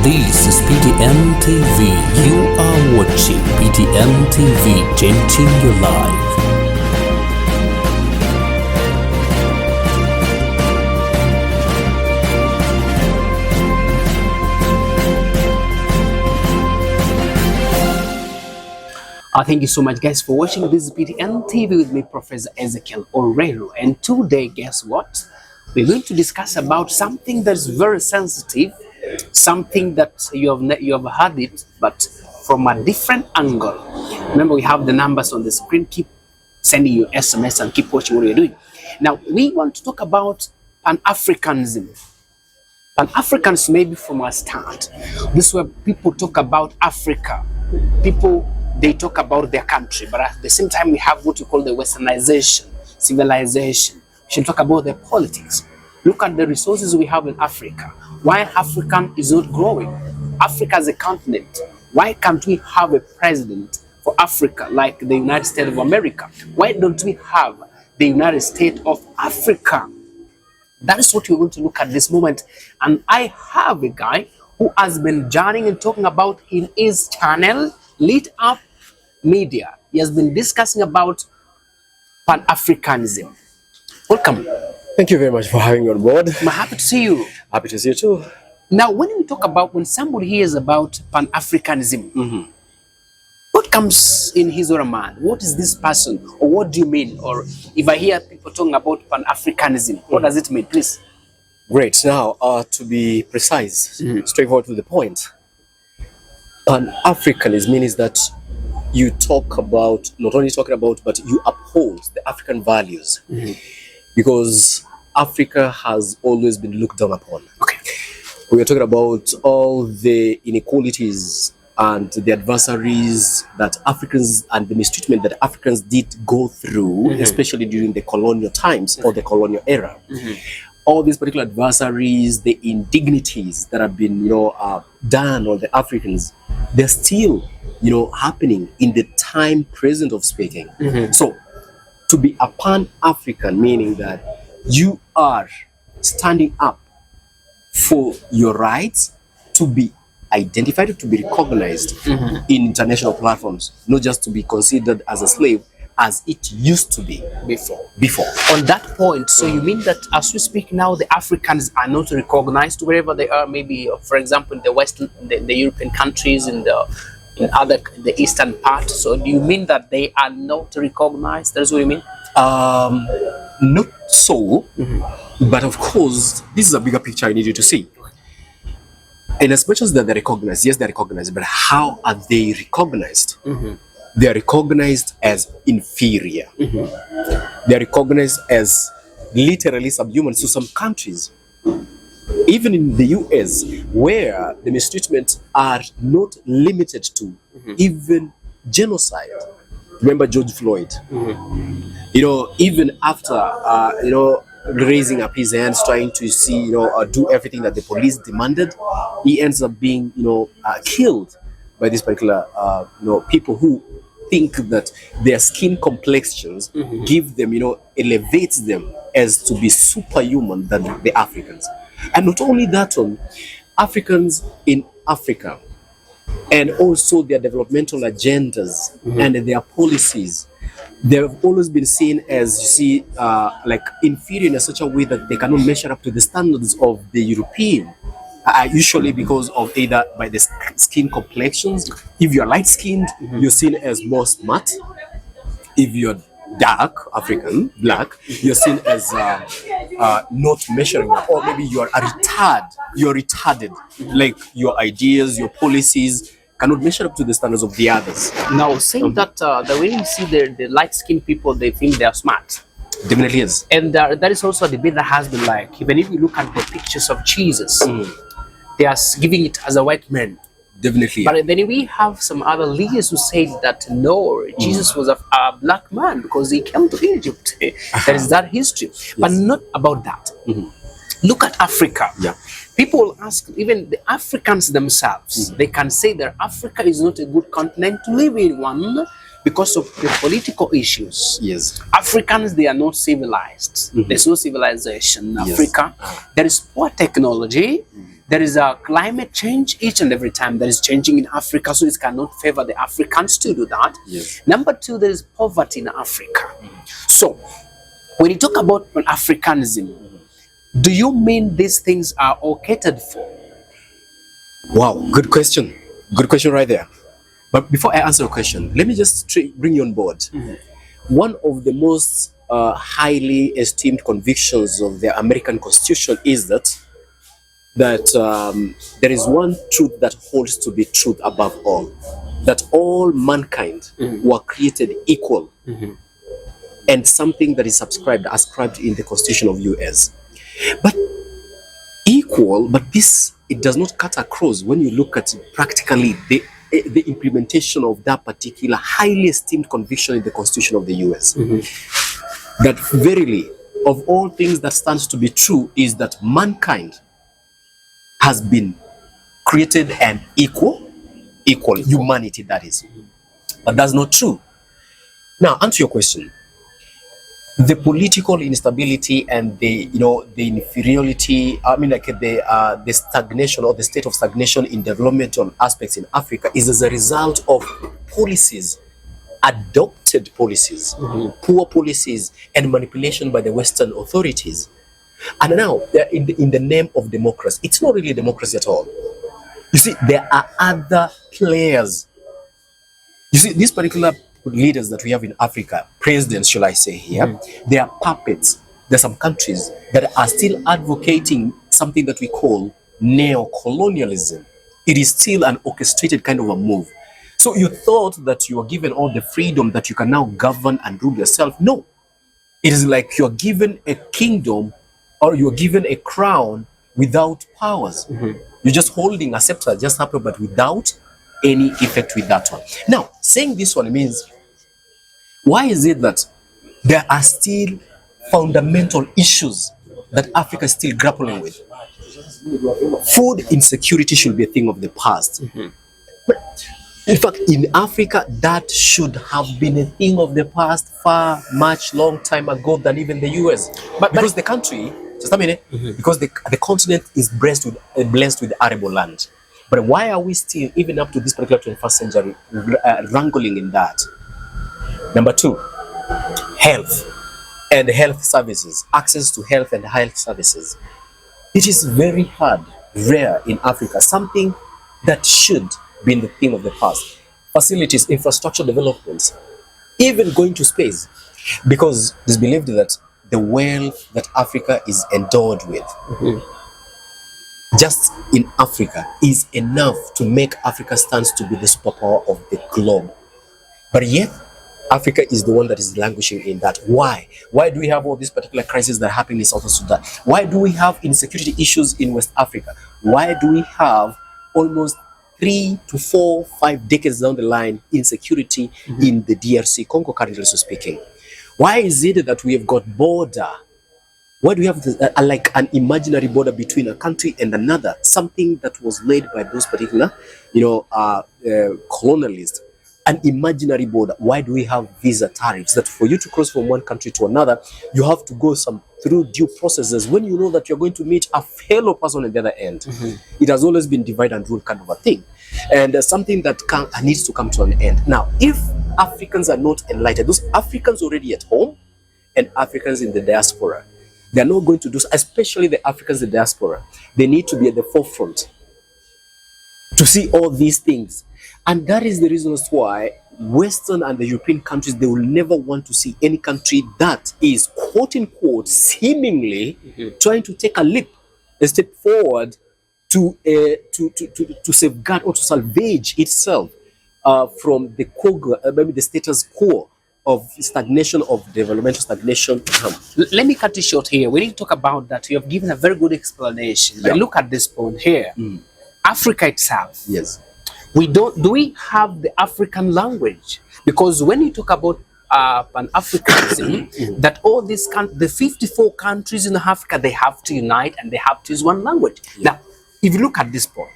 This is PTN TV. You are watching PTN TV, changing your life. Thank you so much, guys, for watching. This is PTN TV with me, Professor Ezekiel Orero. And today, guess what? We're going to discuss about something that's very sensitive, something that you have heard it, but from a different angle. Remember, we have the numbers on the screen. Keep sending your SMS and keep watching what you're doing. Now, we want to talk about Pan-Africanism. Pan-Africanism, maybe from a start. This is where people talk about Africa. They talk about their country, but at the same time, we have what we call the westernization, civilization. We should talk about the politics. Look at the resources we have in Africa. Why Africa is not growing? Africa as a continent. Why can't we have a president for Africa like the United States of America? Why don't we have the United States of Africa? That is what we're going to look at this moment. And I have a guy who has been journeying and talking about in his channel, Lit Up Media. He has been discussing about Pan-Africanism. Welcome. Thank you very much for having me on board. I'm happy to see you. Happy to see you too. Now, when somebody hears about Pan-Africanism, what comes in his or her mind? What is this person, or what do you mean? Or if I hear people talking about Pan-Africanism, what does it mean, please? Great. Now, to be precise, straightforward to the point, Pan-Africanism means that you talk about, not only talking about, but you uphold the African values. Because Africa has always been looked down upon. Okay. We are talking about all the inequalities and the adversaries that Africans and the mistreatment that Africans did go through, especially during the colonial times or the colonial era. All these particular adversaries, the indignities that have been, done on the Africans, they're still, happening in the time present of speaking. So, to be a Pan-African, meaning that you are standing up for your rights to be identified, to be recognized in international platforms, not just to be considered as a slave as it used to be before. On that point, so you mean that as we speak now, the Africans are not recognized wherever they are, maybe, for example, in the Western, the European countries, in the eastern part. So do you mean that they are not recognized? That's what you mean? Not so, but of course, this is a bigger picture I need you to see. And as much as they're recognized, yes, they're recognized, but how are they recognized? They are recognized as inferior. They are recognized as literally subhuman to some countries. Even in the US, where the mistreatment are not limited to even genocide. Remember George Floyd? Even after, raising up his hands, trying to see, do everything that the police demanded, he ends up being, killed by this particular, people who think that their skin complexions give them, elevates them as to be superhuman than the Africans. And not only that, Africans in Africa and also their developmental agendas and their policies, they have always been seen as, like inferior in such a way that they cannot measure up to the standards of the European. Usually because of either by the skin complexions. If you're light-skinned, you're seen as more smart. If you're dark, African, black, you're seen as not measuring up, or maybe you're a retard. You're retarded, like your ideas, your policies cannot measure up to the standards of the others. Now, saying that the way you see the light-skinned people, they think they are smart. Definitely is. And that is also a debate that has been like, even if you look at the pictures of Jesus, they are giving it as a white man. Definitely. But then we have some other leaders who said that no, Jesus was a black man because he came to Egypt. There is that history. Yes. But not about that. Look at Africa. Yeah. People ask, even the Africans themselves, they can say that Africa is not a good continent to live in, one, because of the political issues. Yes. Africans, they are not civilized. There's no civilization in Africa. There is poor technology. there is a climate change each and every time that is changing in Africa, so it cannot favor the Africans to do that. Yes. Number two, there is poverty in Africa. So when you talk about Pan-Africanism, do you mean these things are all catered for? Wow, good question. Good question right there. But before I answer your question, let me just bring you on board. One of the most highly esteemed convictions of the American Constitution is that there is one truth that holds to be truth above all, that all mankind were created equal, and something that is ascribed in the Constitution of US. But equal, but this, it does not cut across when you look at practically the implementation of that particular highly esteemed conviction in the Constitution of the US. That verily, of all things that stands to be true, is that mankind has been created and equal, humanity, that is. But that's not true. Now, answer your question. The political instability and the inferiority, the stagnation or the state of stagnation in developmental aspects in Africa is as a result of policies, adopted policies, poor policies, and manipulation by the Western authorities. And now, in the name of democracy, it's not really democracy at all. You see, there are other players. You see, these particular leaders that we have in Africa, presidents, shall I say here, they are puppets. There are some countries that are still advocating something that we call neo-colonialism. It is still an orchestrated kind of a move. So you thought that you were given all the freedom that you can now govern and rule yourself. No. It is like you're given a kingdom or you're given a crown without powers. You're just holding a scepter, just happen, but without any effect with that one. Now, saying this one means, why is it that there are still fundamental issues that Africa is still grappling with? Food insecurity should be a thing of the past. But in fact, in Africa, that should have been a thing of the past far, much long time ago than even the US. But because the country, just a minute, because the continent is blessed with arable land. But why are we still, even up to this particular 21st century, wrangling in that? Number two, health and health services, access to health and health services. It is very hard, rare in Africa, something that should be in the thing of the past. Facilities, infrastructure developments, even going to space, because it's believed that the wealth that Africa is endowed with, just in Africa, is enough to make Africa stands to be the superpower of the globe. But yet, Africa is the one that is languishing in that. Why? Why do we have all these particular crises that happen in South Sudan? Why do we have insecurity issues in West Africa? Why do we have almost 3 to 4, 5 decades down the line insecurity in the DRC Congo, currently speaking? Why is it that we have got border? Why do we have like an imaginary border between a country and another? Something that was laid by those particular, colonialists. An imaginary border. Why do we have visa tariffs? That for you to cross from one country to another, you have to go through due processes when you know that you're going to meet a fellow person on the other end. It has always been divide and rule kind of a thing, and something that needs to come to an end. Now, if Africans are not enlightened, those Africans already at home and Africans in the diaspora, they're not going to do, especially the Africans in the diaspora, they need to be at the forefront to see all these things. And that is the reason why Western and the European countries, they will never want to see any country that is, quote unquote, seemingly trying to take a step forward to safeguard or to salvage itself from the status quo of stagnation, of developmental stagnation. Let me cut it short here. We need to talk about that. You have given a very good explanation. But look at this point here. Africa itself. Yes. Do we have the African language? Because when you talk about Pan-Africanism, that all these the 54 countries in Africa, they have to unite and they have to use one language. Now, if you look at this point,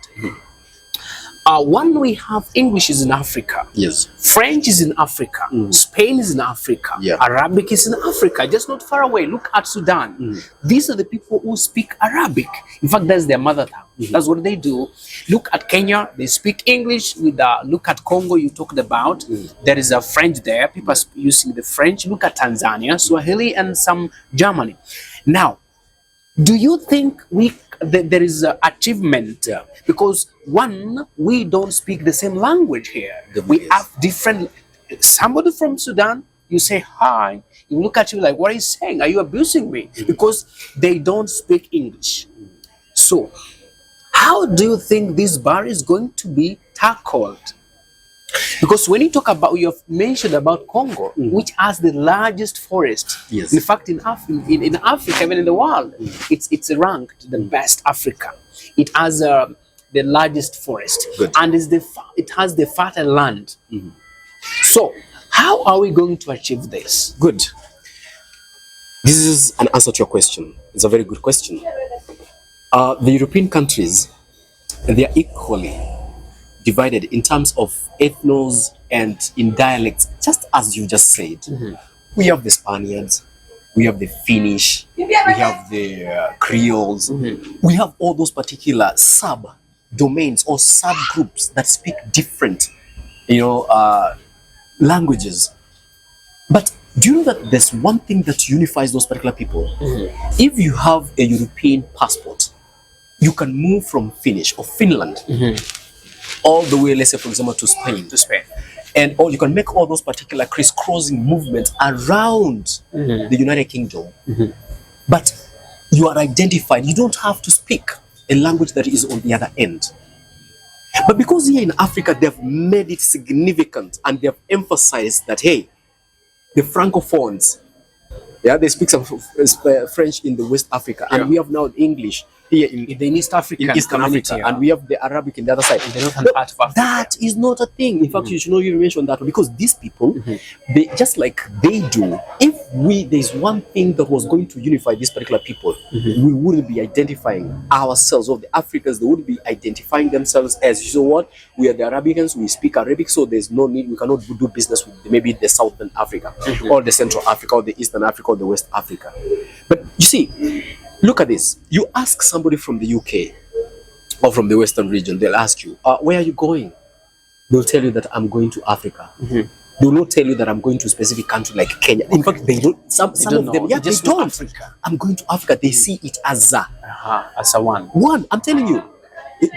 One, we have English is in Africa. Yes. French is in Africa. Spain is in Africa. Yeah. Arabic is in Africa, just not far away. Look at Sudan. These are the people who speak Arabic. In fact, that's their mother tongue. That's what they do. Look at Kenya, they speak English. Look at Congo, you talked about. There is a French there. People are using the French. Look at Tanzania, Swahili, and some Germany. Now, do you think there is achievement? Because one, we don't speak the same language here. We have different. Somebody from Sudan, you say hi, you look at you like, what are you saying? Are you abusing me? Because they don't speak English. So, how do you think this bar is going to be tackled? Because when you talk about, you have mentioned about Congo, which has the largest forest. Yes. In fact, in Africa, even in the world, it's ranked the best Africa. It has the largest forest. Good. And it has the fertile land. So, how are we going to achieve this? Good. This is an answer to your question. It's a very good question. The European countries, they are equally divided in terms of ethnos and in dialects, just as you just said. We have the Spaniards, we have the Finnish, we have the Creoles, we have all those particular sub-domains or subgroups that speak different, languages. But do you know that there's one thing that unifies those particular people? If you have a European passport, you can move from Finnish or Finland all the way, let's say, for example, to Spain. And or you can make all those particular crisscrossing movements around the United Kingdom. But you are identified. You don't have to speak a language that is on the other end. But because here in Africa, they've made it significant and they've emphasized that, hey, the Francophones, they speak some French in the West Africa, and we have now English here in East Africa, and we have the Arabic in the other side. In the northern part of Africa. That is not a thing. In fact, you should not even mention that, because these people, they just like they do. If there's one thing that was going to unify these particular people, we wouldn't be identifying ourselves, or the Africans, they wouldn't be identifying themselves as, you know what, we are the Arabicans, we speak Arabic, so there's no need, we cannot do business with maybe the Southern Africa, or the Central Africa, or the Eastern Africa, or the West Africa. But you see, look at this. You ask somebody from the UK or from the Western region, they'll ask you, where are you going? They'll tell you that I'm going to Africa. They will not tell you that I'm going to a specific country like Kenya. In fact, they don't. Some of them, they don't. Africa. I'm going to Africa. They see it as a one. One. I'm telling you.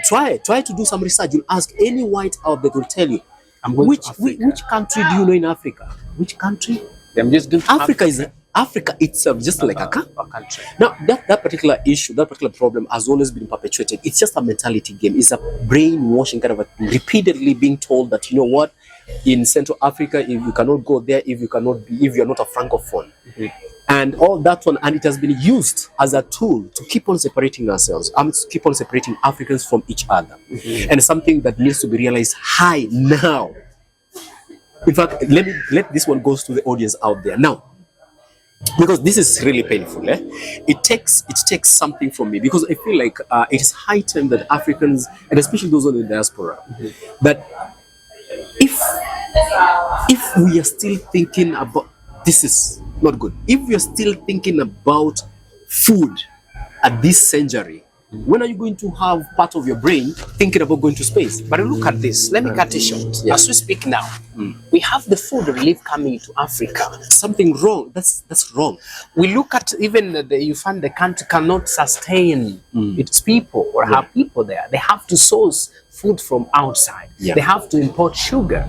Try to do some research. You'll ask any white out there, will tell you. I'm going to Africa. Which country do you know in Africa? Which country? I'm just going to Africa. Africa itself, just like a country. Now, that particular issue, that particular problem has always been perpetuated. It's just a mentality game. It's a brainwashing kind of repeatedly being told that, you know what, in Central Africa, if you cannot go there, if you're not a Francophone. And all that one, and it has been used as a tool to keep on separating ourselves, keep on separating Africans from each other. And something that needs to be realized high now. In fact, let this one go to the audience out there now. Because this is really painful. It takes something from me, because I feel like it is high time that Africans, and especially those in the diaspora, that if we are still thinking about, this is not good. If we are still thinking about food at this century, when are you going to have part of your brain thinking about going to space? But look at this. Let me cut it short. As we speak now, we have the food relief coming to Africa. Something wrong. That's wrong. We look at even you find the country cannot sustain its people or have people there. They have to source food from outside. They have to import sugar.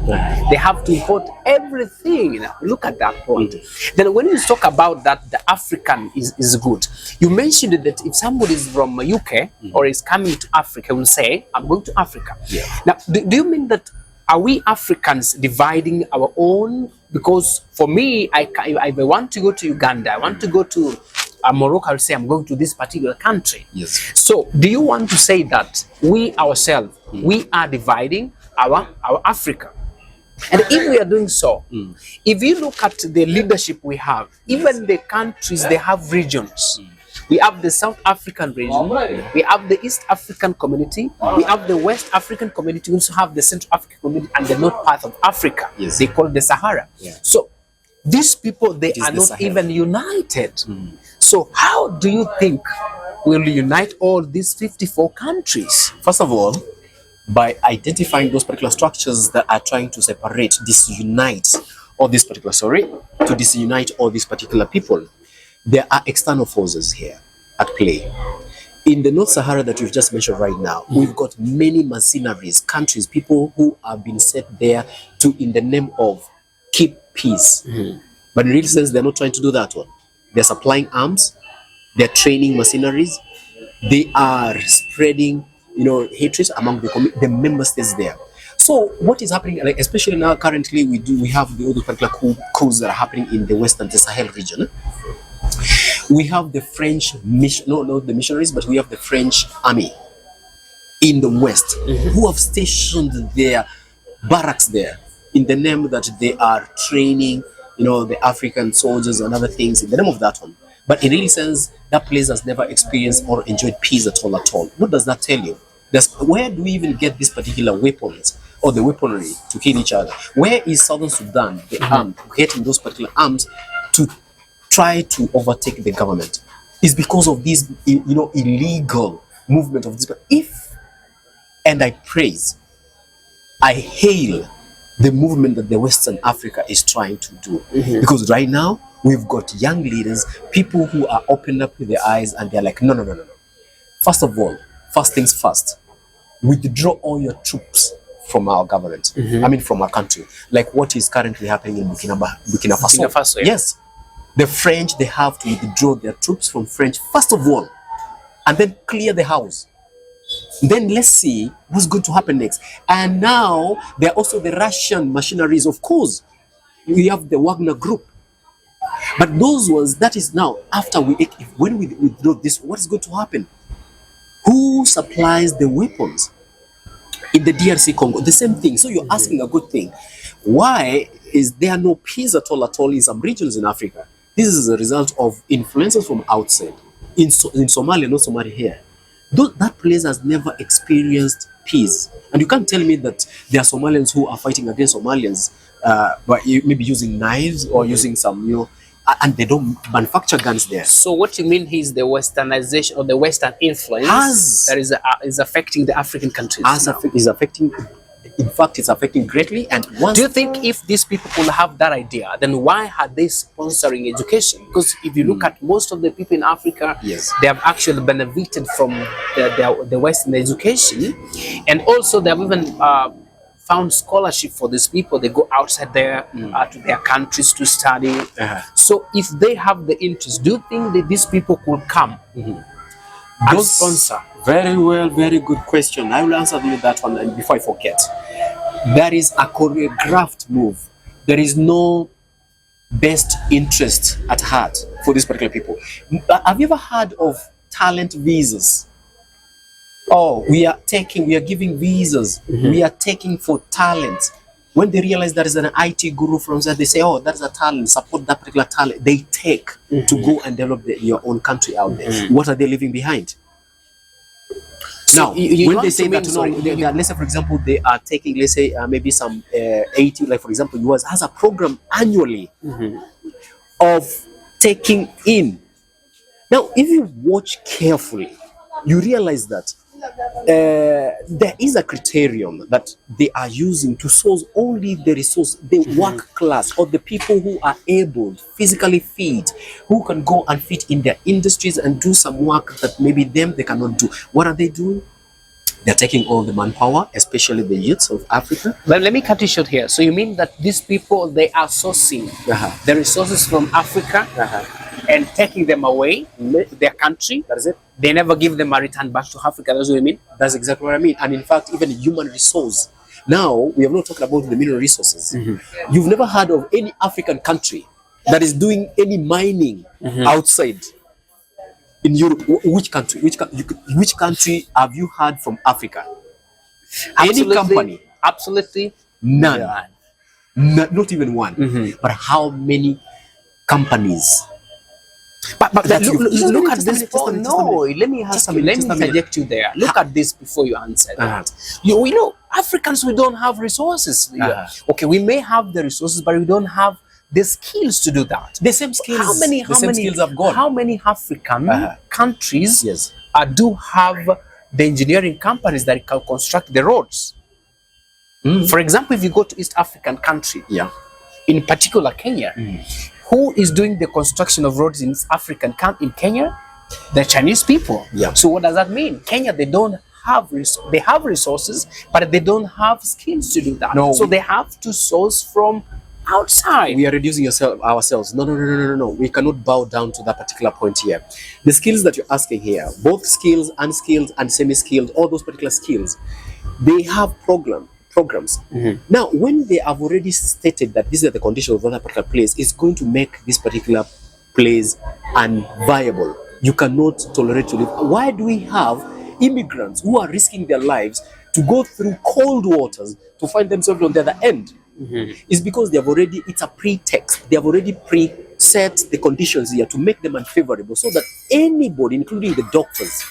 They have to import everything. Look at that point. Then when you talk about that, the African is good. You mentioned that if somebody is from UK or is coming to Africa, will say, I'm going to Africa. Now, do you mean that are we Africans dividing our own? Because for me, if I want to go to Uganda, I want to go to Morocco, I'll say I'm going to this particular country. So do you want to say that we ourselves, we are dividing our Africa? And if we are doing so, if you look at the leadership we have, even the countries, they have regions. we have the South African region, we have the East African community, we have the West African community, we also have the Central African community and the north part of Africa. Yes. They call it the Sahara. Yeah. So these people, they It is are the not Sahara. even united. So how do you think we'll unite all these 54 countries? First of all, by identifying those particular structures that are trying to separate, disunite all these particular, to disunite all these particular people, there are external forces here at play. In the North Sahara that we've just mentioned right now, we've got many mercenaries, countries, people who have been set there to, in the name of keep peace. But in real sense, they're not trying to do that one. They're supplying arms, they're training mercenaries, they are spreading, hatred among the member states there. So what is happening, like especially now currently, we have the other particular coups that are happening in the Western Sahel region. We have the French not the missionaries, but we have the French army in the West who have stationed their barracks there in the name that they are training, the African soldiers and other things in the name of that one. But in real sense, that place has never experienced or enjoyed peace at all. What does that tell you? Where do we even get these particular weapons or the weaponry to kill each other? Where is Southern Sudan, the arm, getting those particular arms to try to overtake the government? Is because of this, illegal movement of this. And I praise, I hail the movement that the Western Africa is trying to do. Because right now, we've got young leaders, people who are opening up with their eyes and they're like, no. First of all, first things first, withdraw all your troops from our government. I mean, from our country. Like what is currently happening in Burkina Faso. Burkina Faso, yeah. Yes. The French, they have to withdraw their troops from French, first of all, and then clear the house. Then let's see what's going to happen next. And now, there are also the Russian machineries, of course. We have the Wagner Group. But those ones, that is now, after when we withdraw this, what is going to happen? Who supplies the weapons? In the DRC Congo, the same thing. So you're asking a good thing. Why is there no peace at all in some regions in Africa? This is a result of influences from outside. In Somalia, not Somalia here. That place has never experienced peace. And you can't tell me that there are Somalians who are fighting against Somalians, but maybe using knives or using some, and they don't manufacture guns there. So what you mean is the westernization or the Western influence that is affecting the African countries? Is affecting. In fact, it's affecting greatly. And do you think if these people could have that idea, then why are they sponsoring education? Because if you look at most of the people in Africa, yes, they have actually benefited from the Western education, and also they have even found scholarship for these people. They go outside there to their countries to study. So if they have the interest, do you think that these people could come and sponsor? Very well, very good question. I will answer you that one, and before I forget, there is a choreographed move. There is no best interest at heart for these particular people. Have you ever heard of talent visas? Oh, we are giving visas. We are taking for talent. When they realize there is an IT guru from there, they say, oh, that is a talent, support that particular talent. They take to go and develop your own country out there. What are they leaving behind? Now, when they say that, let's say, for example, they are taking, let's say, maybe some 80, like, for example, US has a program annually of taking in. Now, if you watch carefully, you realize that there is a criterion that they are using to source only the resource, the work class, or the people who are able, physically fit, who can go and fit in their industries and do some work that maybe they cannot do. What are they doing? They're taking all the manpower, especially the youths of Africa. But let me cut you short here. So you mean that these people, they are sourcing the resources from Africa and taking them away to their country? That is it. They never give them a return back to Africa. That's what you mean? That's exactly what I mean. And in fact, even human resource. Now, we have not talked about the mineral resources. You've never heard of any African country that is doing any mining outside. In Europe, which country? Which country have you heard from Africa? Any company? Absolutely none. Not even one. But how many companies But That look, you- just a look minute, at just a this minute, just a point. minute, just a No, minute. let me ask Just a you. minute, Let just me a minute. interject you there. Look at this before you answer that. We know Africans, we don't have resources. Okay, we may have the resources, but we don't have the skills to do that. The same skills. The same skills have gone. How many African countries Yes. do have the engineering companies that can construct the roads? For example, if you go to East African country, Yeah. in particular Kenya, who is doing the construction of roads in African in Kenya? The Chinese people. Yeah. So what does that mean? Kenya, they don't have they have resources, but they don't have skills to do that. No. So they have to source from outside. We are reducing ourselves. No. We cannot bow down to that particular point here. The skills that you're asking here, both skilled, unskilled, and semi-skilled, all those particular skills, they have programs. Now, when they have already stated that these are the conditions of that particular place, is going to make this particular place unviable. You cannot tolerate to live. Why do we have immigrants who are risking their lives to go through cold waters to find themselves on the other end? It's because they have already, it's a pretext. They have already set the conditions here to make them unfavorable so that anybody, including the doctors,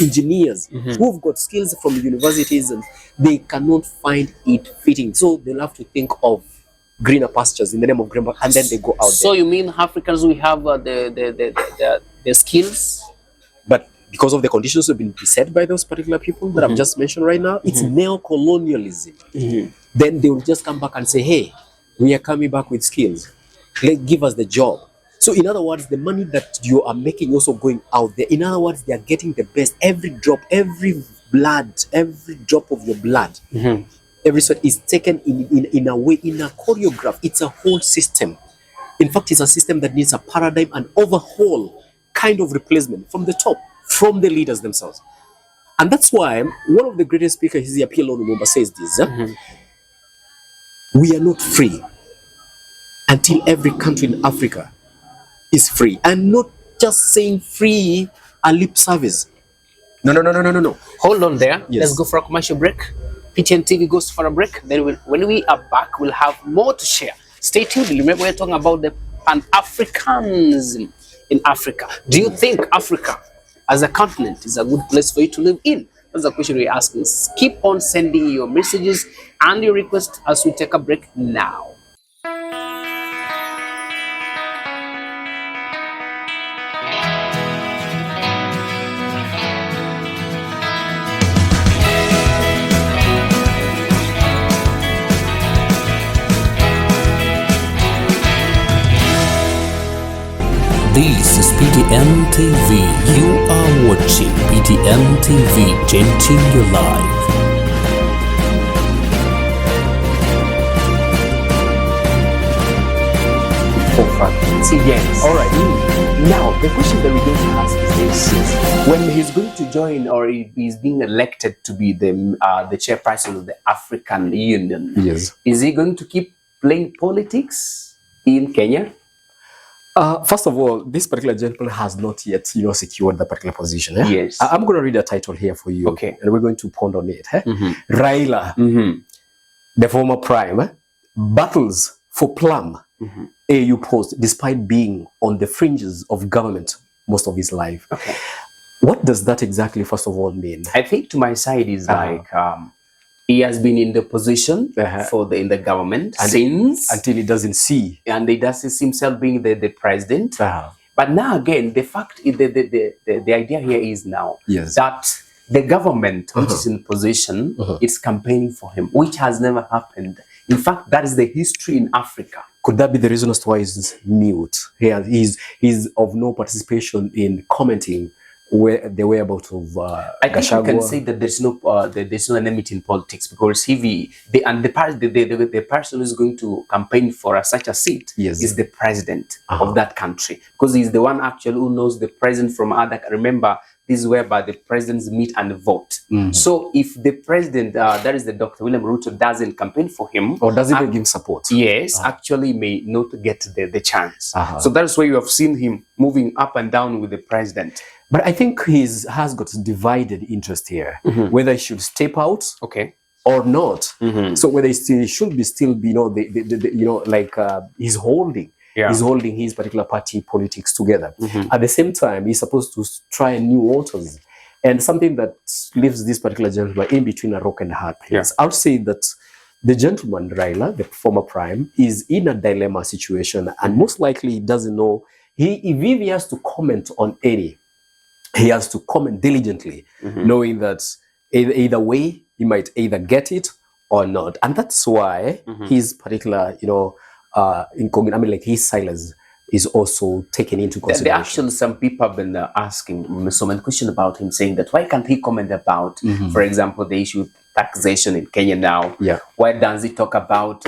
engineers, who've got skills from the universities, and they cannot find it fitting. So they'll have to think of greener pastures in the name of greener, and then they go out So there. you mean Africans, we have the skills? But because of the conditions that have been set by those particular people that I've just mentioned right now, it's neo-colonialism. Then they will just come back and say, hey, we are coming back with skills. Give us the job. So in other words, the money that you are making also going out there. In other words, they are getting the best. Every drop, every blood, every drop of your blood, every sweat is taken in a way, in a choreograph. It's a whole system. In fact, it's a system that needs a paradigm and overhaul kind of replacement from the top, from the leaders themselves. And that's why one of the greatest speakers here, P.L. Lumumba, says this. We are not free until every country in Africa is free. And not just saying free a lip service. No. Hold on there. Yes. Let's go for a commercial break. PTN TV goes for a break. Then when we are back, we'll have more to share. Stay tuned. Remember, we're talking about the Pan-Africanism in Africa. Do you think Africa as a continent is a good place for you to live in? That's the question we're asking. Keep on sending your messages and your requests as we take a break now. This is PTN TV. You are watching PTN TV, changing your life. Yes. All right. Now, the question that we're going to ask is this: when he's going to join, or if he's being elected to be the chairperson of the African Union, Yes. is he going to keep playing politics in Kenya? First of all, this particular gentleman has not yet, secured the particular position. Yes. I'm going to read a title here for you. Okay. And we're going to ponder on it. Raila, the former prime, battles for plum. AU post, despite being on the fringes of government most of his life. Okay. What does that exactly, first of all, mean? I think to my side is like he has been in the position in the government since Until he doesn't see. and he does see himself being the president. But now again, the fact is the idea here is now that the government which is in position is campaigning for him, which has never happened. In fact, that is the history in Africa. Could that be the reason as to why he's mute? He's of no participation in commenting the whereabouts of I think you can say that there's no enmity in politics, because the person who's going to campaign for such a seat is the president of that country, because he's the one actually who knows the president from other. Remember, this is whereby the presidents meet and vote. So if the president, that is the Dr. William Ruto, doesn't campaign for him, or doesn't even give support, actually may not get the chance. So that's why you have seen him moving up and down with the president. But I think he has got divided interest here, whether he should step out, or not. So whether he should be still, he's holding He's holding his particular party politics together. At the same time, he's supposed to try new waters. And something that leaves this particular gentleman in between a rock and a hard place. I would say that the gentleman, Raila, the former prime, is in a dilemma situation, and most likely he doesn't know. If he has to comment on any, he has to comment diligently, knowing that either way, he might either get it or not. And that's why his particular, his silence is also taken into consideration. Actually, some people have been asking so many questions about him, saying that why can't he comment about, for example, the issue of taxation in Kenya now? Why does he talk about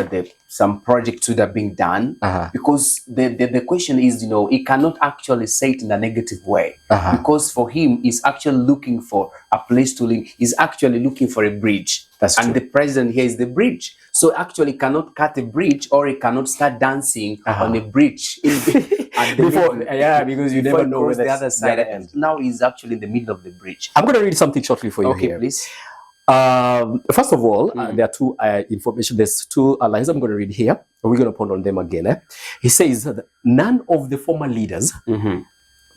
some projects that are being done? Because the question is, he cannot actually say it in a negative way, because for him, he's actually looking for a place to live. He's actually looking for a bridge. That's and true. The president here is the bridge. So actually cannot cut a bridge, or he cannot start dancing on a bridge because you never know where the other side ends. Now he's actually in the middle of the bridge. I'm going to read something shortly for you here. Okay, please. First of all, there are two information. There's two lines I'm going to read here. We're going to ponder on them again. He says that none of the former leaders,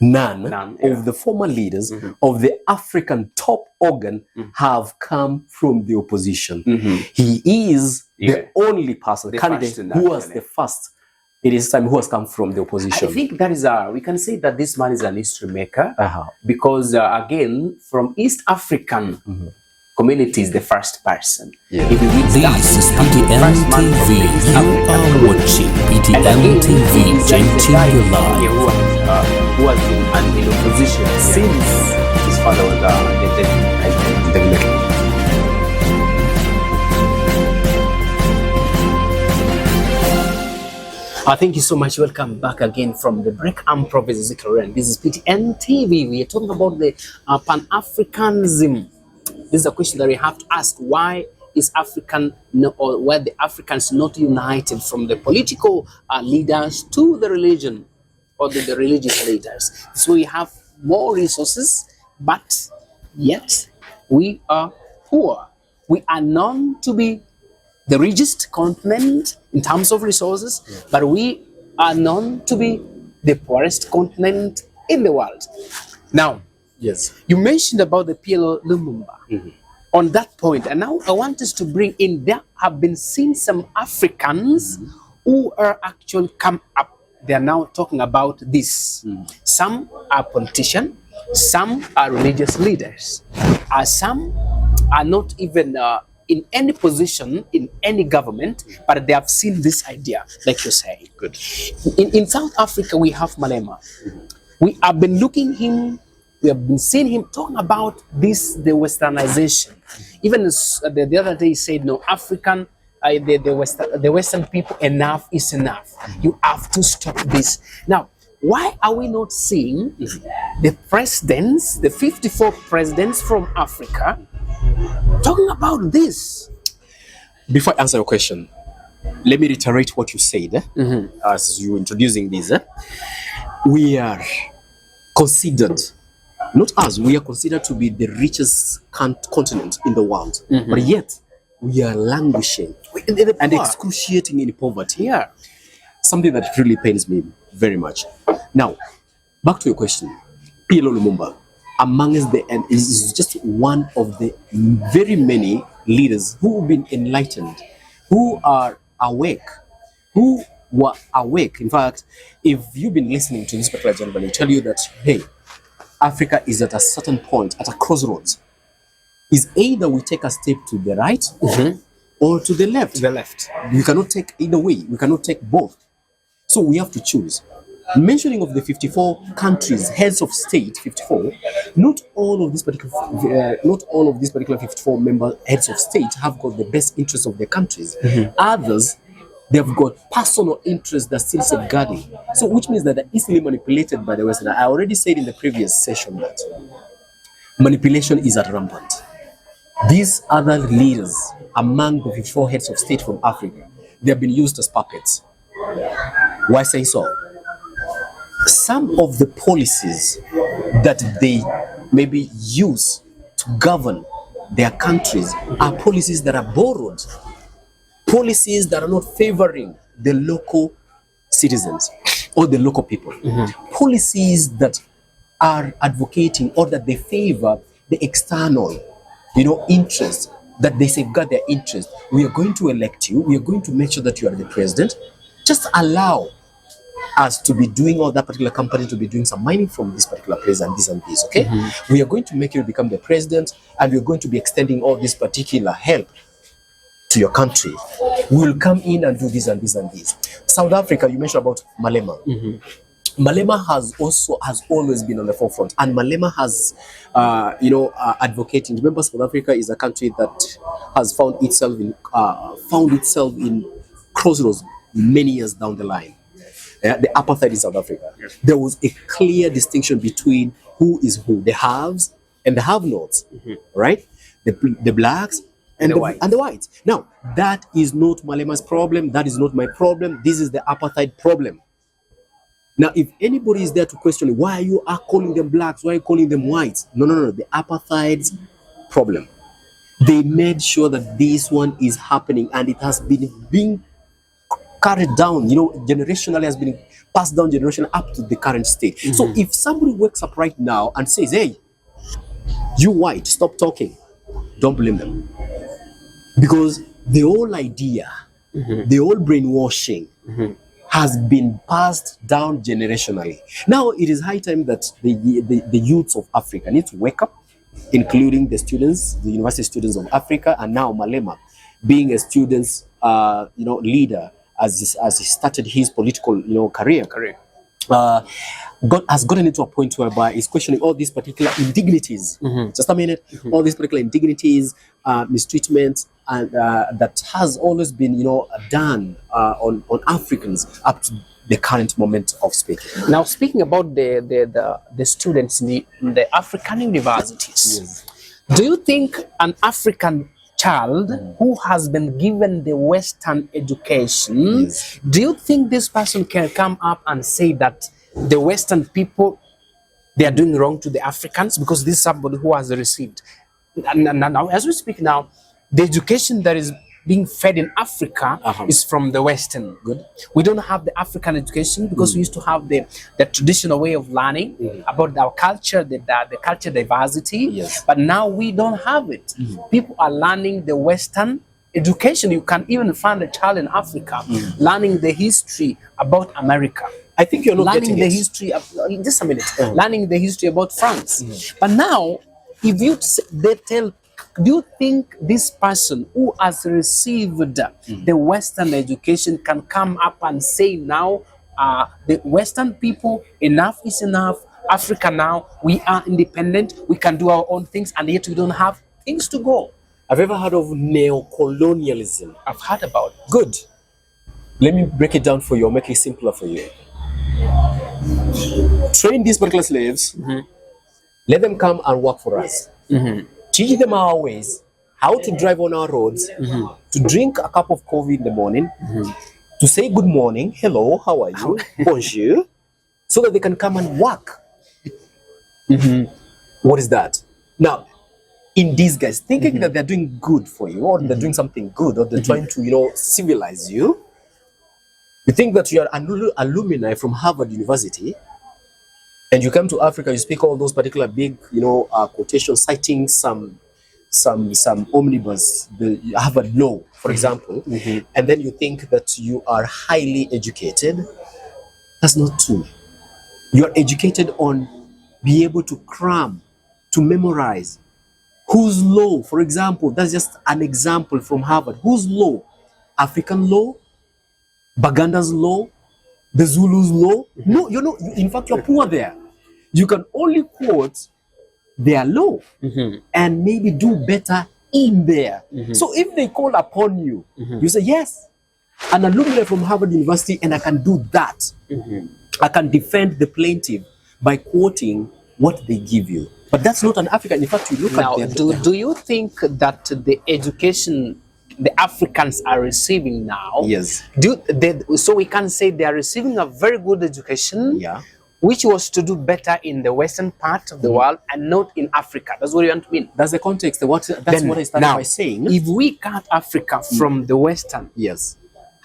none of the former leaders of the African top organ have come from the opposition. He is the only person, the candidate who was the first. It is time who has come from the opposition. I think that is we can say that this man is an history maker, because again, from East African communities, the first person. This is PTN TV. You are watching PTN TV, changing your life. Who has been in opposition since his father was dead. Thank you so much. Welcome back again from the break. I'm Professor Ezekiel. This is PTN TV. We are talking about the Pan-Africanism. This is a question that we have to ask. Why is why the Africans not united from the political leaders to the religion or the religious leaders? So we have more resources, but yet we are poor. We are known to be the richest continent in terms of resources, but we are known to be the poorest continent in the world. Now, you mentioned about the PL Lumumba on that point, and now I want us to bring in, there have been seen some Africans who are actually come up. They are now talking about this. Some are politicians, some are religious leaders, some are not even in any position in any government, but they have seen this idea, like you're saying. Good. In South Africa, we have Malema. We have been we have been seeing him talking about this, the westernization. Even the other day he said, no, African, the Western people, enough is enough. You have to stop this. Now, why are we not seeing the presidents, the 54 presidents from Africa, talking about this? Before I answer your question, let me reiterate what you said as you were introducing this. We are considered, not us, we are considered to be the richest continent in the world, but yet we are languishing and excruciating in poverty. Something that really pains me very much. Now, back to your question. PL Lumumba, and is just one of the very many leaders who have been enlightened, who are awake, who were awake. In fact, if you've been listening to this particular gentleman, he'll tell you that, hey, Africa is at a certain point, at a crossroads. Is either we take a step to the right or to the left. We cannot take either way. We cannot take both. So we have to choose. Mentioning of the 54 countries, heads of state, 54, not all of these particular 54 member heads of state have got the best interests of their countries. Others, they've got personal interests that still safeguarding. So which means that they're easily manipulated by the Western. I already said in the previous session that manipulation is at rampant. These other leaders among the 54 heads of state from Africa, they have been used as puppets. Why say so? Some of the policies that they maybe use to govern their countries are policies that are borrowed, policies that are not favoring the local citizens or the local people. Policies that are advocating or that they favor the external, interest, that they safeguard their interest. We are going to elect you. We are going to make sure that you are the president. Just allow us to be doing, or that particular company to be doing some mining from this particular place and this, okay? We are going to make you become the president, and we're going to be extending all this particular help to your country. We will come in and do this and this and this. South Africa, you mentioned about Malema. Malema has always been on the forefront, and Malema has, advocating. Remember, South Africa is a country that has found itself in crossroads many years down the line. Yeah, the apartheid in South Africa. There was a clear distinction between who is who, the haves and the have-nots, right? The blacks and the whites. Now, that is not Malema's problem. That is not my problem. This is the apartheid problem. Now, if anybody is there to question why you are calling them blacks, why are you calling them whites? No. The apartheid's problem. They made sure that this one is happening, and it has been being carried down, generationally, has been passed down generation up to the current state. So if somebody wakes up right now and says, hey, you white, stop talking, don't blame them. Because the whole idea, the whole brainwashing has been passed down generationally. Now it is high time that the youths of Africa need to wake up, including the students, the university students of Africa, and now Malema, being a student's leader, as he started his political career, has gotten into a point whereby he's questioning all these particular indignities. Just a minute, all these particular indignities, mistreatment, and that has always been done on Africans up to the current moment of speaking. Now, speaking about the students in the African universities, do you think an African child who has been given the Western education, do you think this person can come up and say that the Western people, they are doing wrong to the Africans because this is somebody who has received? And now, as we speak now, the education that is being fed in Africa is from the Western. We don't have the African education because we used to have the traditional way of learning about our culture, the culture diversity. But now we don't have it. People are learning the Western education. You can even find a child in Africa learning the history about America. I think you're not learning getting the it. history of, just a minute, learning the history about France. But now, if they tell, do you think this person who has received the Western education can come up and say now, the Western people, enough is enough, Africa now, we are independent, we can do our own things, and yet we don't have things to go? Have you ever heard of neo-colonialism? I've heard about it. Good. Let me break it down for you, or make it simpler for you. Train these particular slaves, let them come and work for us. Teach them our ways, how to drive on our roads, to drink a cup of coffee in the morning, to say good morning, hello, how are you, bonjour, so that they can come and work. What is that? Now, in disguise, thinking that they're doing good for you, or they're doing something good, or they're trying to, civilize you. You think that you are an alumni from Harvard University, and you come to Africa, you speak all those particular big, quotations, citing some omnibus, the Harvard law, for example, and then you think that you are highly educated. That's not true. You are educated on being able to cram, to memorize. Whose law, for example, that's just an example from Harvard. Whose law? African law? Baganda's law? The Zulu's law? No, in fact, you're poor there. You can only quote their law and maybe do better in there. So if they call upon you, you say, yes, an alumni from Harvard University, and I can do that. I can defend the plaintiff by quoting what they give you. But that's not an African. In fact, you look now, at them. do you think that the education the Africans are receiving now, so we can say they are receiving a very good education, which was to do better in the western part of the world and not in Africa? That's what you want to mean. That's the context. That's what I started by saying. If we cut Africa from the western,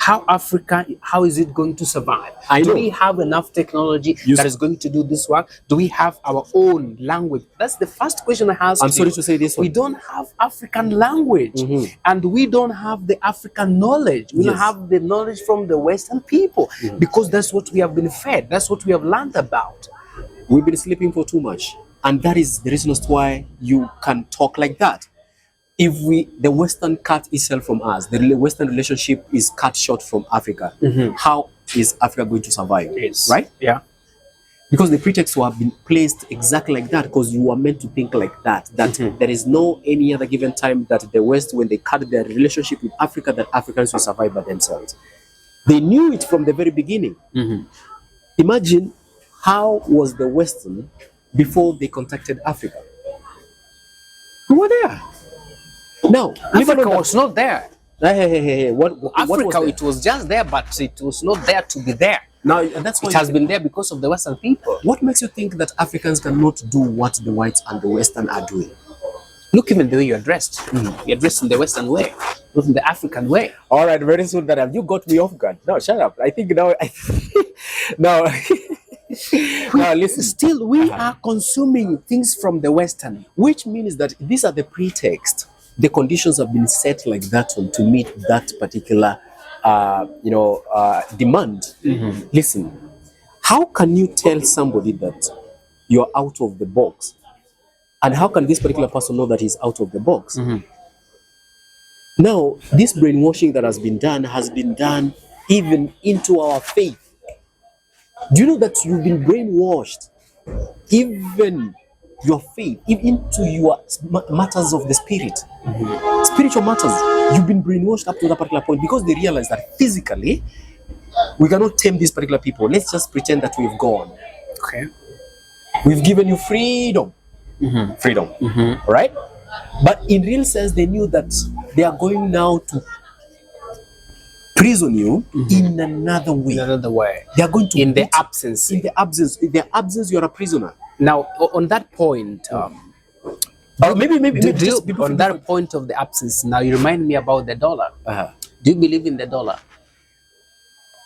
how is it going to survive? I Do know. we have enough technology that is going to do this work? Do we have our own language? That's the first question I ask. I'm sorry to say this one. We don't have African language, and we don't have the African knowledge. We don't Yes. have the knowledge from the Western people, because that's what we have been fed. That's what we have learned about. We've been sleeping for too much, and that is the reason as to why you can talk like that. If the Western cut itself from us, the Western relationship is cut short from Africa, how is Africa going to survive? Yes. Right? Yeah. Because the pretext will have been placed exactly like that, because you are meant to think like that, that there is no any other given time that the West, when they cut their relationship with Africa, that Africans will survive by themselves. They knew it from the very beginning. Imagine how was the Western before they contacted Africa. We were there. Now, Africa was not there. Hey. What Africa, was there? it was just there, but it was not there to be there. Now, and that's why It has been there because of the Western people. What makes you think that Africans cannot do what the whites and the Western are doing? Look, even the way you're dressed. You're dressed in the Western way, not in the African way. All right, very soon that you got me off guard. No, shut up. I think now, now, now listen. Still, we are consuming things from the Western. Which means that these are the pretext. The conditions have been set like that one to meet that particular, demand. Listen, how can you tell somebody that you're out of the box, and how can this particular person know that he's out of the box? Now, this brainwashing that has been done even into our faith. Do you know that you've been brainwashed? Even your faith, even into your matters of the spirit, spiritual matters. You've been brainwashed up to that particular point, because they realize that physically we cannot tame these particular people. Let's just pretend that we've gone. Okay. We've given you freedom. Freedom. Right? But in real sense, they knew that they are going now to prison you in another way. In another way. They are going to In the beat- absence. In their absence, you're a prisoner. Now, on that point, Maybe do you, on that point of the absence, now you remind me about the dollar. Do you believe in the dollar?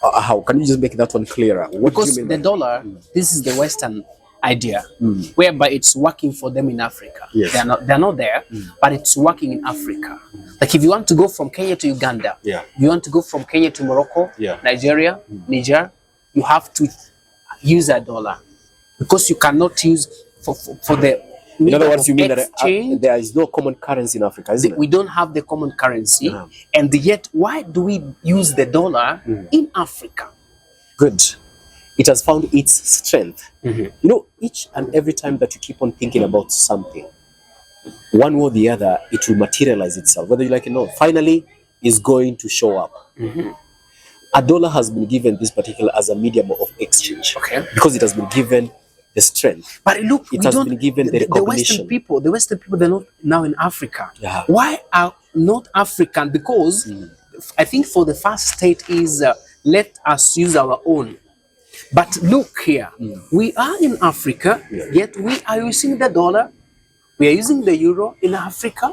How can you just make that one clearer? What Because do you mean the by- dollar, this is the Western idea, whereby it's working for them in Africa. Yes. They're not there, but it's working in Africa. Like if you want to go from Kenya to Uganda, Yeah. you want to go from Kenya to Morocco, Yeah. Nigeria, Niger, you have to use a dollar, because you cannot use for the In other words, you mean that exchange. there is no common currency in Africa, isn't it? We don't have the common currency, Yeah. and yet why do we use the dollar in Africa? Good. It has found its strength. You know, each and every time that you keep on thinking about something, one way or the other, it will materialize itself, whether you like it or not. Finally, is going to show up. A dollar has been given this particular as a medium of exchange, Okay. because it has been given the strength. But look, It we has don't, been given the Western recognition. people, they're not now in Africa. Yeah. Why are not African? Because I think for the first state is let us use our own. But look here, we are in Africa, yet we are using the dollar, we are using the euro in Africa.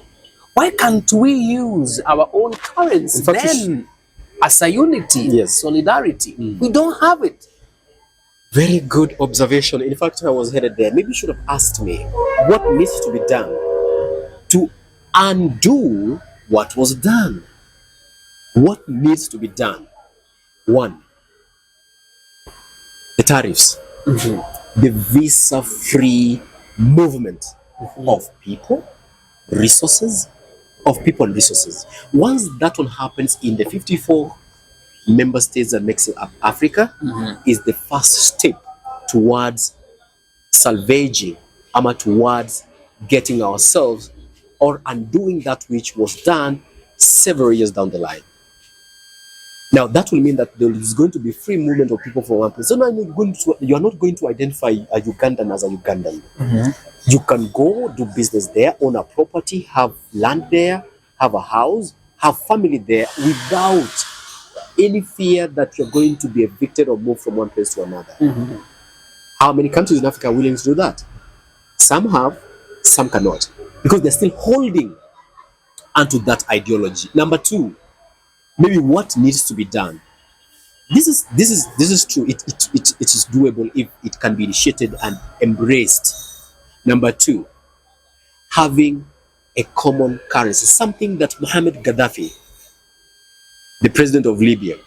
Why can't we use our own currency In fact, then as a unity, Yes. solidarity? We don't have it. Very good observation. In fact, I was headed there. Maybe you should have asked me what needs to be done to undo what was done. What needs to be done? One, the tariffs, the visa-free movement of people, resources, of people and resources. Once that one happens in the 54 member states that makes up Africa, is the first step towards salvaging, towards getting ourselves or undoing that which was done several years down the line. Now that will mean that there is going to be free movement of people from one place. So now you are not going to identify a Ugandan as a Ugandan. You can go do business there, own a property, have land there, have a house, have family there without any fear that you're going to be evicted or moved from one place to another. How many countries in Africa are willing to do that? Some have, some cannot, because they're still holding onto that ideology. Number two, maybe what needs to be done. This is true. It is doable if it can be initiated and embraced. Number two, having a common currency, something that Mohammed Gaddafi, the president of Libya,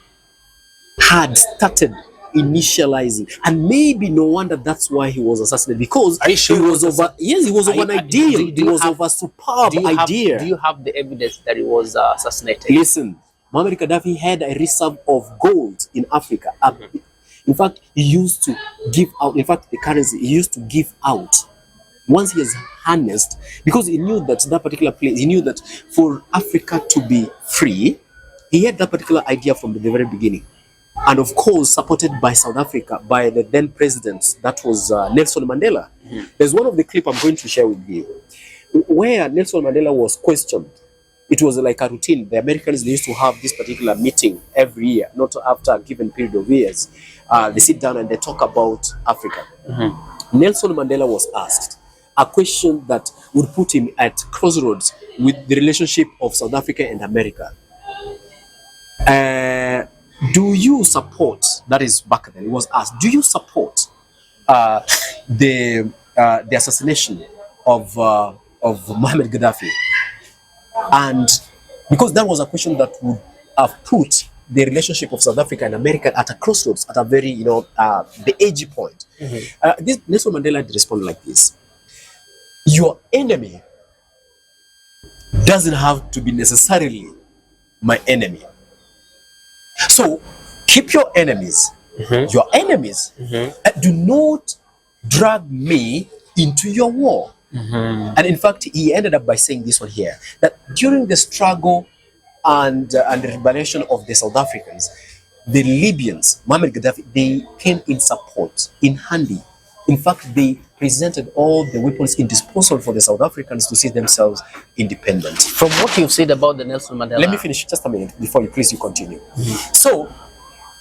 had started initializing, and maybe no wonder that's why he was assassinated, because Are you sure he was over. Yes, he was over an idea. It was over a superb idea. Do you have the evidence that he was assassinated? Listen, Muammar Gaddafi had a reserve of gold in Africa. In fact, he used to give out. In fact, the currency he used to give out once he has harnessed, because he knew that that particular place. He knew that for Africa to be free, he had that particular idea from the very beginning. And of course, supported by South Africa, by the then president, that was Nelson Mandela. There's one of the clip I'm going to share with you, where Nelson Mandela was questioned. It was like a routine. The Americans, they used to have this particular meeting every year, not after a given period of years. They sit down and they talk about Africa. Nelson Mandela was asked a question that would put him at crossroads with the relationship of South Africa and America. Do you support, that is back then, it was asked, do you support the assassination of Mohammed Gaddafi? And because that was a question that would have put the relationship of South Africa and America at a crossroads, at a very, the edgy point. This Nelson Mandela had responded like this: your enemy doesn't have to be necessarily my enemy. So keep your enemies, your enemies. Do not drag me into your war. And in fact, he ended up by saying this one here, that during the struggle and the liberation of the South Africans, the Libyans, Muammar Gaddafi, they came in support, in handy. In fact, they presented all the weapons in disposal for the South Africans to see themselves independent. From what you've said about the Nelson Mandela. Let me finish just a minute before you continue. So,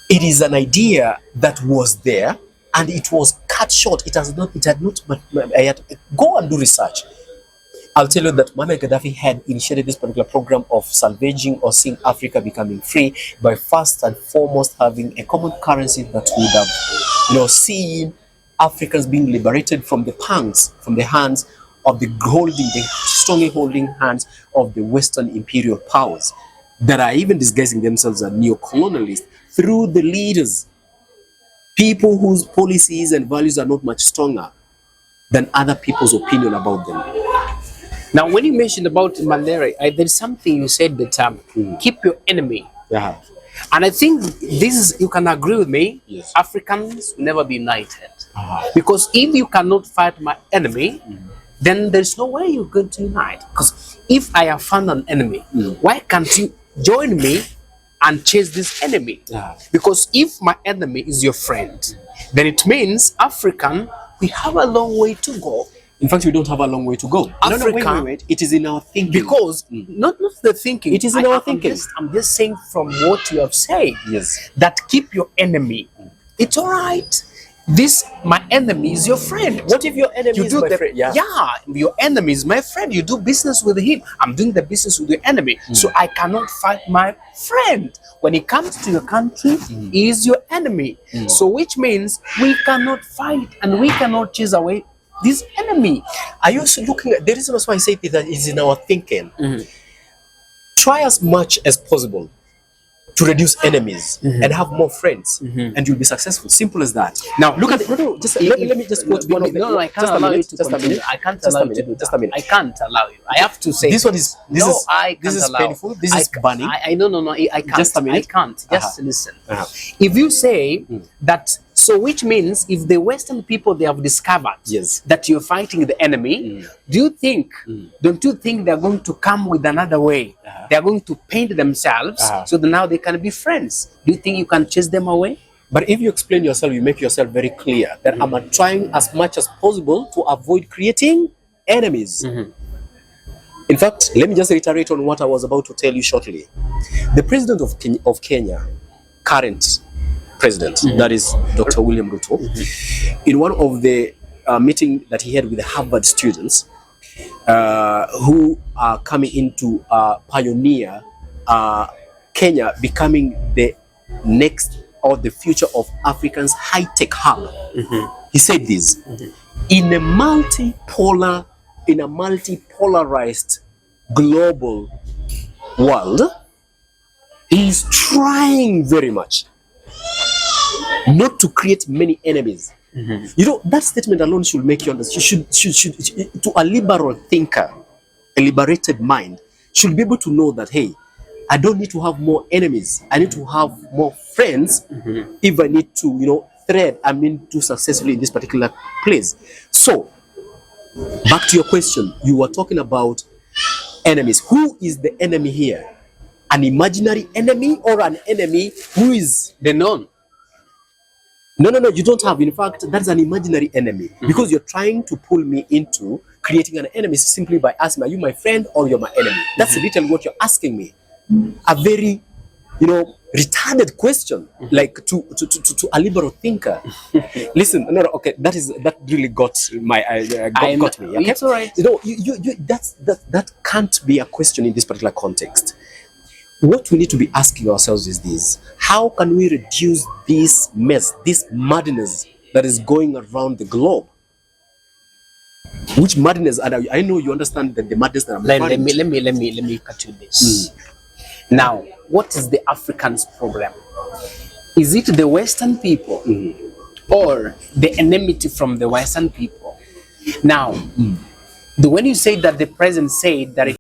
it is an idea that was there and it was cut short. It had not, but I had to go and do research. I'll tell you that Muammar Gaddafi had initiated this particular program of salvaging or seeing Africa becoming free by first and foremost having a common currency that would have, seen Africans being liberated from the pangs, from the hands of the strongly holding hands of the Western imperial powers that are even disguising themselves as neo-colonialists through the leaders, people whose policies and values are not much stronger than other people's opinion about them. Now, when you mentioned about Mandela, there's something you said that keep your enemy. Yeah. And I think you can agree with me. Yes. Africans will never be united. Because if you cannot fight my enemy, then there's no way you're going to unite. Because if I have found an enemy, why can't you join me and chase this enemy? Because if my enemy is your friend, then it means African, we have a long way to go. In fact, we don't have a long way to go. Africa, wait. It is in our thinking. Because not the thinking. It is in our thinking. I'm just saying from what you have said. Yes. That keep your enemy. It's all right. My enemy is your friend. What if your enemy is my friend? Yeah, your enemy is my friend. You do business with him. I'm doing the business with your enemy. So I cannot fight my friend. When he comes to your country, he is your enemy. So which means we cannot fight and we cannot chase away this enemy. Are you also looking at the reason why I say that is in our thinking? Try as much as possible to reduce enemies and have more friends, and you'll be successful. Simple as that. Now, look at let me just quote one of the. No, I can't allow you to continue. I can't allow you to do that. I can't allow you. I have to say this one is this is painful. This is burning. No, I can't. Just a minute. I can't. Just listen. If you say that, so which means if the Western people, they have discovered that you're fighting the enemy, don't you think they're going to come with another way? They're going to paint themselves so that now they can be friends. Do you think you can chase them away? But if you explain yourself, you make yourself very clear that I'm trying as much as possible to avoid creating enemies. In fact, let me just reiterate on what I was about to tell you shortly. The president of Kenya, current president, that is Dr. William Ruto, in one of the meeting that he had with the Harvard students who are coming in to pioneer Kenya becoming the next or the future of Africa's high-tech hub. He said this, in a multipolarized global world, he's trying very much not to create many enemies. You know, that statement alone should make you understand. Should to a liberal thinker, a liberated mind should be able to know that, hey, I don't need to have more enemies. I need to have more friends if I need to, you know, do successfully in this particular place. So, back to your question, you were talking about enemies. Who is the enemy here? An imaginary enemy or an enemy who is The known. No, you don't have. In fact, that's an imaginary enemy because you're trying to pull me into creating an enemy simply by asking, are you my friend or you're my enemy? That's literally what you're asking me. A very, you know, retarded question, like to a liberal thinker. Listen, okay, that really got my got me. Okay? It's all right. You know, that can't be a question in this particular context. What we need to be asking ourselves is this: how can we reduce this mess, this madness that is going around the globe? Which madness? And I know you understand the madness that I'm referring to. Let me cut you this. Now, what is the African's problem? Is it the Western people or the enmity from the Western people? Now, when you say that the president said that